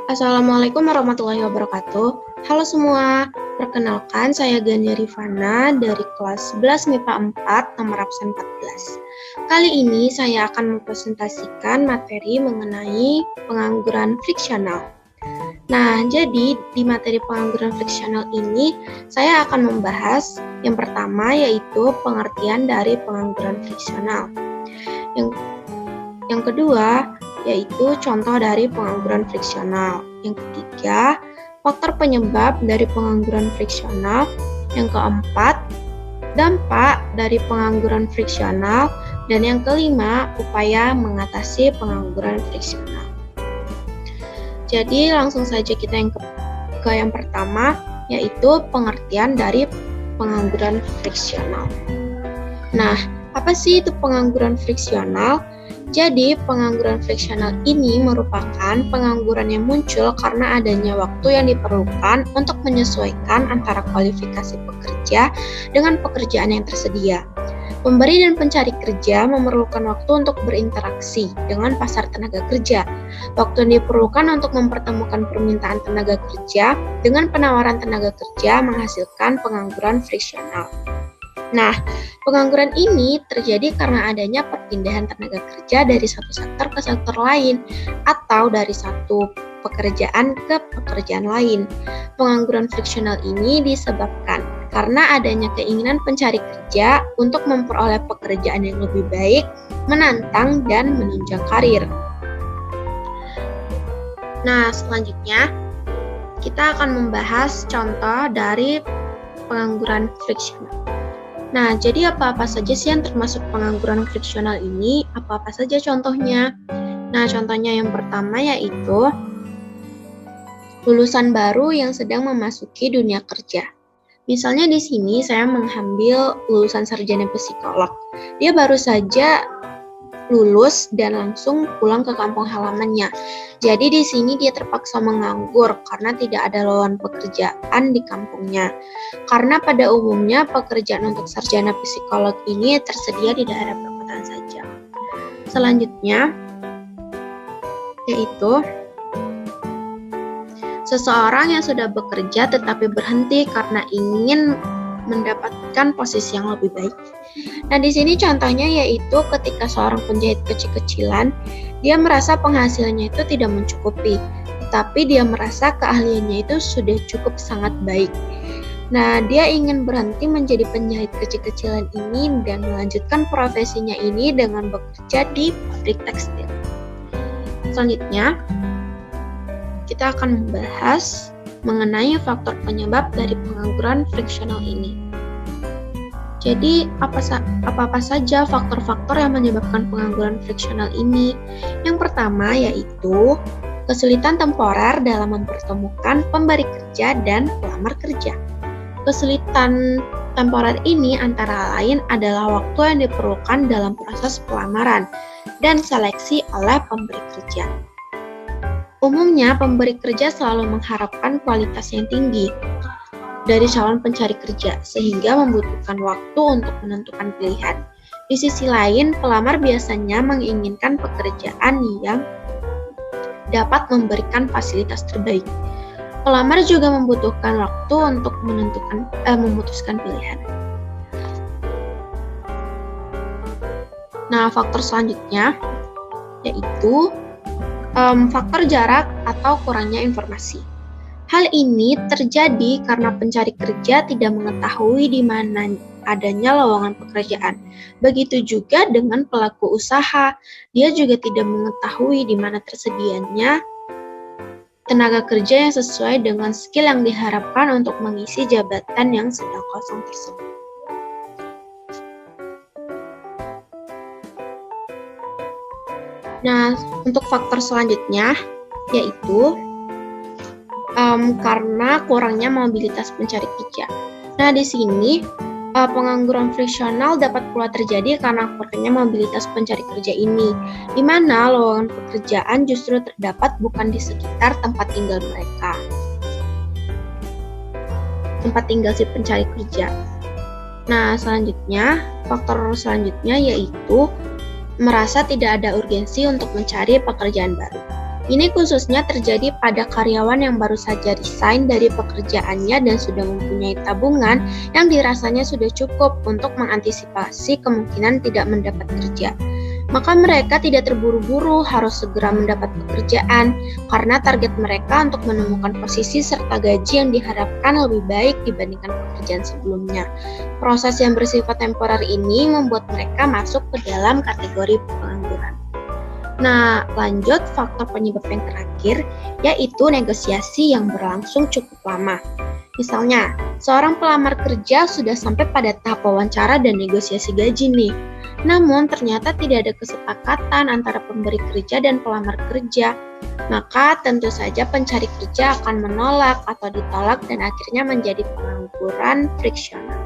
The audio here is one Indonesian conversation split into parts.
Assalamualaikum warahmatullahi wabarakatuh. Halo semua, perkenalkan saya Gania Rifana dari kelas 11 MIPA 4 nomor absen 14. Kali ini saya akan mempresentasikan materi mengenai pengangguran friksional. Nah, jadi di materi pengangguran friksional ini saya akan membahas yang pertama yaitu pengertian dari pengangguran friksional. Yang kedua yaitu contoh dari pengangguran friksional. Yang ketiga, faktor penyebab dari pengangguran friksional. Yang keempat, dampak dari pengangguran friksional. Dan yang kelima, upaya mengatasi pengangguran friksional. Jadi langsung saja kita ke yang pertama, yaitu pengertian dari pengangguran friksional. Nah, apa sih itu pengangguran friksional? Jadi, pengangguran friksional ini merupakan pengangguran yang muncul karena adanya waktu yang diperlukan untuk menyesuaikan antara kualifikasi pekerja dengan pekerjaan yang tersedia. Pemberi dan pencari kerja memerlukan waktu untuk berinteraksi dengan pasar tenaga kerja. Waktu yang diperlukan untuk mempertemukan permintaan tenaga kerja dengan penawaran tenaga kerja menghasilkan pengangguran friksional. Nah, pengangguran ini terjadi karena adanya perpindahan tenaga kerja dari satu sektor ke sektor lain atau dari satu pekerjaan ke pekerjaan lain. Pengangguran friksional ini disebabkan karena adanya keinginan pencari kerja untuk memperoleh pekerjaan yang lebih baik, menantang, dan menunjang karir. Nah, selanjutnya kita akan membahas contoh dari pengangguran friksional. Nah, jadi apa-apa saja sih yang termasuk pengangguran friksional ini? Apa-apa saja contohnya? Nah, contohnya yang pertama yaitu lulusan baru yang sedang memasuki dunia kerja. Misalnya di sini saya mengambil lulusan sarjana psikolog. Dia baru saja lulus dan langsung pulang ke kampung halamannya. Jadi di sini dia terpaksa menganggur karena tidak ada lowongan pekerjaan di kampungnya. Karena pada umumnya pekerjaan untuk sarjana psikolog ini tersedia di daerah perkotaan saja. Selanjutnya yaitu seseorang yang sudah bekerja tetapi berhenti karena ingin mendapatkan posisi yang lebih baik. Nah, di sini contohnya yaitu ketika seorang penjahit kecil-kecilan, dia merasa penghasilannya itu tidak mencukupi, tetapi dia merasa keahliannya itu sudah cukup sangat baik. Nah, dia ingin berhenti menjadi penjahit kecil-kecilan ini dan melanjutkan profesinya ini dengan bekerja di pabrik tekstil. Selanjutnya, kita akan membahas mengenai faktor penyebab dari pengangguran friksional ini. Jadi, apa saja faktor-faktor yang menyebabkan pengangguran friksional ini? Yang pertama yaitu kesulitan temporer dalam mempertemukan pemberi kerja dan pelamar kerja. Kesulitan temporer ini antara lain adalah waktu yang diperlukan dalam proses pelamaran dan seleksi oleh pemberi kerja. Umumnya, pemberi kerja selalu mengharapkan kualitas yang tinggi dari calon pencari kerja, sehingga membutuhkan waktu untuk menentukan pilihan. Di sisi lain, pelamar biasanya menginginkan pekerjaan yang dapat memberikan fasilitas terbaik. Pelamar juga membutuhkan waktu untuk memutuskan pilihan. Nah, faktor selanjutnya yaitu faktor jarak atau kurangnya informasi. Hal ini terjadi karena pencari kerja tidak mengetahui di mana adanya lowongan pekerjaan. Begitu juga dengan pelaku usaha, dia juga tidak mengetahui di mana tersedianya tenaga kerja yang sesuai dengan skill yang diharapkan untuk mengisi jabatan yang sedang kosong tersebut. Nah, untuk faktor selanjutnya yaitu karena kurangnya mobilitas pencari kerja. Nah, di sini pengangguran friksional dapat pula terjadi karena kurangnya mobilitas pencari kerja ini, di mana lowongan pekerjaan justru terdapat bukan di sekitar tempat tinggal mereka, tempat tinggal si pencari kerja. Nah, faktor selanjutnya yaitu merasa tidak ada urgensi untuk mencari pekerjaan baru. Ini khususnya terjadi pada karyawan yang baru saja resign dari pekerjaannya dan sudah mempunyai tabungan yang dirasanya sudah cukup untuk mengantisipasi kemungkinan tidak mendapat kerja. Maka mereka tidak terburu-buru harus segera mendapat pekerjaan karena target mereka untuk menemukan posisi serta gaji yang diharapkan lebih baik dibandingkan pekerjaan sebelumnya. Proses yang bersifat temporer ini membuat mereka masuk ke dalam kategori pengangguran. Nah, lanjut faktor penyebab yang terakhir, yaitu negosiasi yang berlangsung cukup lama. Misalnya, seorang pelamar kerja sudah sampai pada tahap wawancara dan negosiasi gaji nih. Namun, ternyata tidak ada kesepakatan antara pemberi kerja dan pelamar kerja. Maka, tentu saja pencari kerja akan menolak atau ditolak dan akhirnya menjadi pengangguran friksional.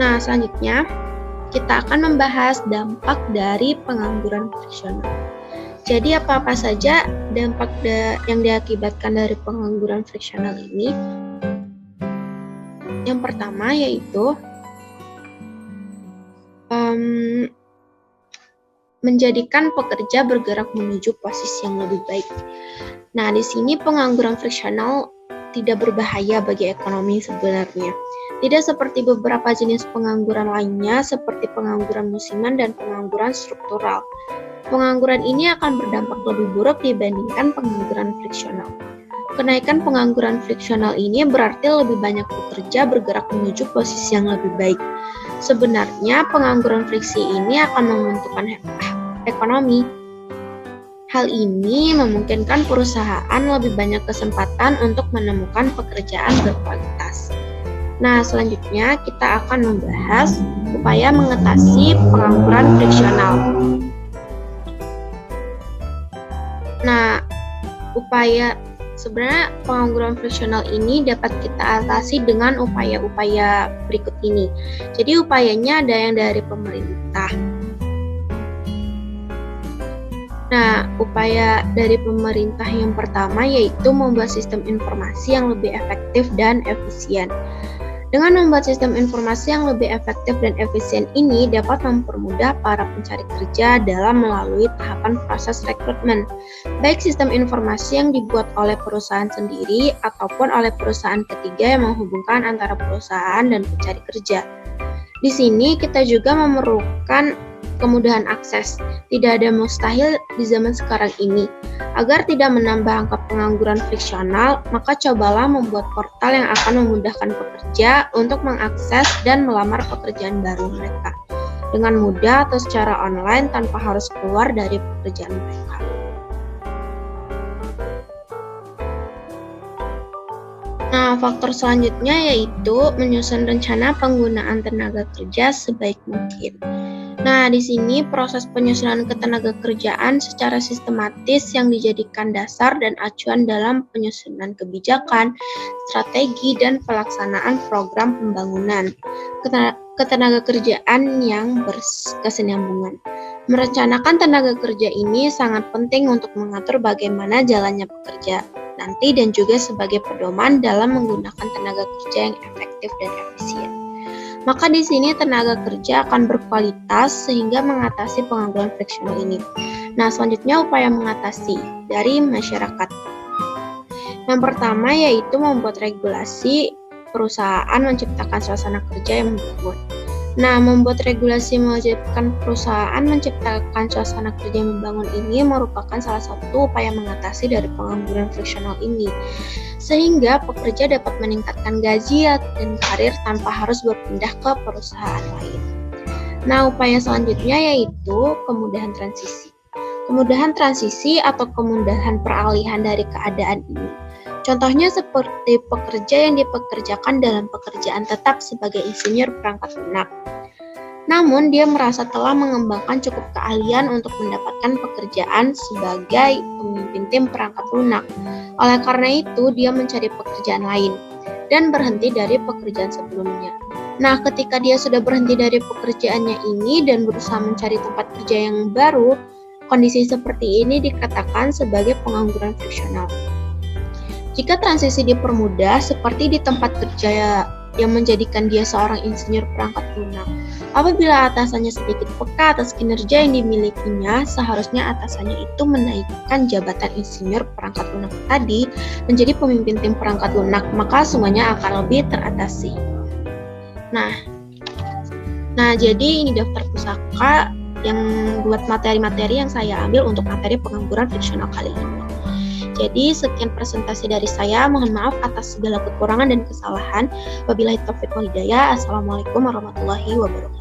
Nah, selanjutnya kita akan membahas dampak dari pengangguran friksional. Jadi, apa-apa saja dampak yang diakibatkan dari pengangguran friksional ini? Yang pertama yaitu menjadikan pekerja bergerak menuju posisi yang lebih baik. Nah, di sini pengangguran friksional tidak berbahaya bagi ekonomi sebenarnya. Tidak seperti beberapa jenis pengangguran lainnya seperti pengangguran musiman dan pengangguran struktural. Pengangguran ini akan berdampak lebih buruk dibandingkan pengangguran friksional. Kenaikan pengangguran friksional ini berarti lebih banyak pekerja bergerak menuju posisi yang lebih baik. Sebenarnya pengangguran friksi ini akan menguntungkan ekonomi. Hal ini memungkinkan perusahaan lebih banyak kesempatan untuk menemukan pekerjaan berkualitas. Nah, selanjutnya kita akan membahas upaya mengatasi pengangguran friksional. Nah, sebenarnya pengangguran friksional ini dapat kita atasi dengan upaya-upaya berikut ini. Jadi upayanya ada yang dari pemerintah. Nah, upaya dari pemerintah yang pertama yaitu membuat sistem informasi yang lebih efektif dan efisien. Dengan membuat sistem informasi yang lebih efektif dan efisien ini dapat mempermudah para pencari kerja dalam melalui tahapan proses rekrutmen, baik sistem informasi yang dibuat oleh perusahaan sendiri ataupun oleh perusahaan ketiga yang menghubungkan antara perusahaan dan pencari kerja. Di sini kita juga memerlukan kemudahan akses. Tidak ada mustahil di zaman sekarang ini. Agar tidak menambah angka pengangguran friksional, maka cobalah membuat portal yang akan memudahkan pekerja untuk mengakses dan melamar pekerjaan baru mereka dengan mudah atau secara online tanpa harus keluar dari pekerjaan mereka. Nah, faktor selanjutnya yaitu menyusun rencana penggunaan tenaga kerja sebaik mungkin. Nah, di sini proses penyusunan ketenaga kerjaan secara sistematis yang dijadikan dasar dan acuan dalam penyusunan kebijakan, strategi, dan pelaksanaan program pembangunan ketenaga kerjaan yang berkesinambungan. Merencanakan tenaga kerja ini sangat penting untuk mengatur bagaimana jalannya pekerja nanti dan juga sebagai pedoman dalam menggunakan tenaga kerja yang efektif dan efisien. Maka di sini tenaga kerja akan berkualitas sehingga mengatasi pengangguran friksional ini. Nah, selanjutnya upaya mengatasi dari masyarakat. Yang pertama yaitu membuat regulasi perusahaan menciptakan suasana kerja yang membangun. Nah, membuat regulasi mewajibkan perusahaan menciptakan suasana kerja yang membangun ini merupakan salah satu upaya mengatasi dari pengangguran friksional ini. Sehingga pekerja dapat meningkatkan gaji dan karir tanpa harus berpindah ke perusahaan lain. Nah, upaya selanjutnya yaitu kemudahan transisi. Kemudahan transisi atau kemudahan peralihan dari keadaan ini. Contohnya seperti pekerja yang dipekerjakan dalam pekerjaan tetap sebagai insinyur perangkat lunak. Namun, dia merasa telah mengembangkan cukup keahlian untuk mendapatkan pekerjaan sebagai pemimpin tim perangkat lunak. Oleh karena itu, dia mencari pekerjaan lain dan berhenti dari pekerjaan sebelumnya. Nah, ketika dia sudah berhenti dari pekerjaannya ini dan berusaha mencari tempat kerja yang baru, kondisi seperti ini dikatakan sebagai pengangguran friksional. Jika transisi dipermudah seperti di tempat kerja yang menjadikan dia seorang insinyur perangkat lunak, Apabila atasannya sedikit peka atas kinerja yang dimilikinya, seharusnya atasannya itu menaikkan jabatan insinyur perangkat lunak tadi menjadi pemimpin tim perangkat lunak, maka semuanya akan lebih teratasi. Nah, jadi ini daftar pusaka yang buat materi-materi yang saya ambil untuk materi pengangguran fiksional kali ini. Jadi sekian presentasi dari saya, mohon maaf atas segala kekurangan dan kesalahan. Wabillahi taufiq wal hidayah. Assalamualaikum warahmatullahi wabarakatuh.